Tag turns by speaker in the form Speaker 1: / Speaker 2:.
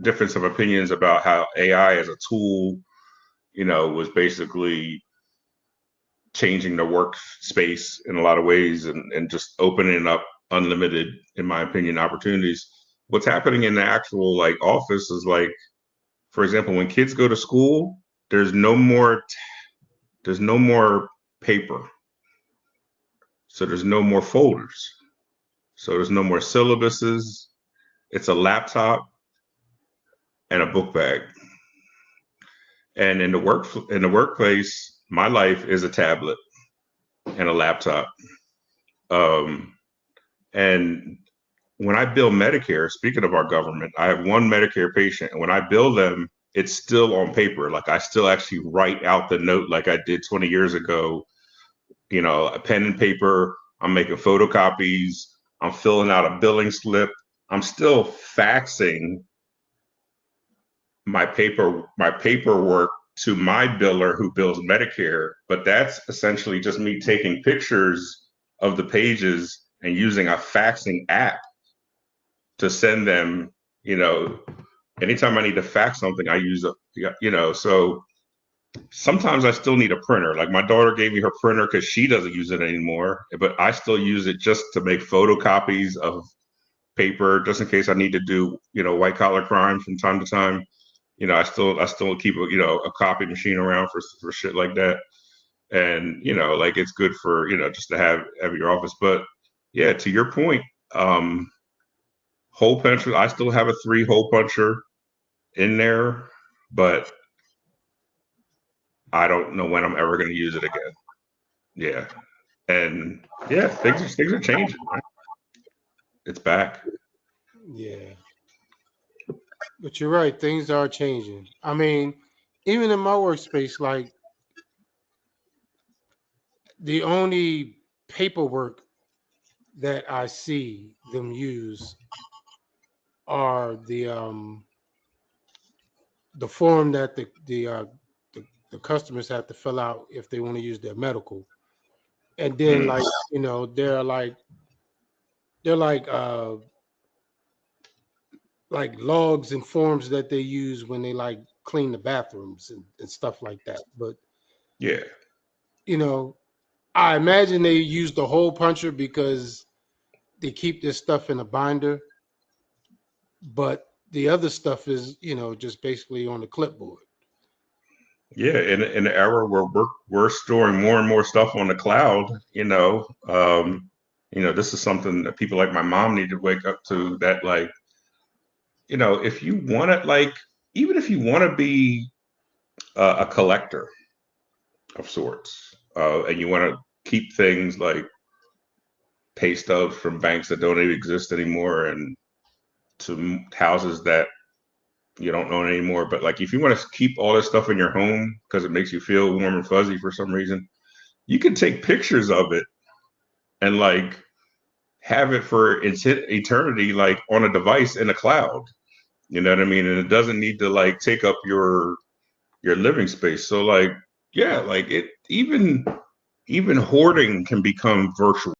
Speaker 1: difference of opinions about how AI as a tool, was basically changing the workspace in a lot of ways and just opening up unlimited, in my opinion, opportunities. What's happening in the actual like office is like, for example, when kids go to school, there's no more paper. So there's no more folders. So there's no more syllabuses. It's a laptop and a book bag. And in the workplace, my life is a tablet and a laptop. And when I bill Medicare, speaking of our government, I have one Medicare patient, and when I bill them, it's still on paper. Like I still actually write out the note like I did 20 years ago, a pen and paper. I'm making photocopies. I'm filling out a billing slip. I'm still faxing my paperwork to my biller who bills Medicare, but that's essentially just me taking pictures of the pages and using a faxing app to send them, anytime I need to fax something, I use so sometimes I still need a printer. Like my daughter gave me her printer because she doesn't use it anymore, but I still use it just to make photocopies of paper, just in case I need to do, white collar crime from time to time. I still keep a copy machine around for shit like that. And, like it's good for, just to have your office. But yeah, to your point, hole puncher, I still have a 3-hole puncher in there, but I don't know when I'm ever going to use it again. Yeah. And yeah, things are changing, right? It's back.
Speaker 2: Yeah. But you're right, things are changing. I mean, even in my workspace, like the only paperwork that I see them use are the form that the customers have to fill out if they want to use their medical. And then like, they're like logs and forms that they use when they like clean the bathrooms and stuff like that. But
Speaker 1: Yeah.
Speaker 2: you know, I imagine they use the hole puncher because they keep this stuff in a binder, but the other stuff is, just basically on the clipboard.
Speaker 1: Yeah, in the era where we're storing more and more stuff on the cloud, this is something that people like my mom need to wake up to. That like, if you want to like, even if you want to be a collector of sorts, and you want to keep things like pay stubs from banks that don't even exist anymore, and to houses that you don't know anymore. But like, if you want to keep all this stuff in your home because it makes you feel warm and fuzzy for some reason, you can take pictures of it and like have it for eternity, like on a device in a cloud. You know what I mean? And it doesn't need to like take up your living space. So like, yeah, like even hoarding can become virtual.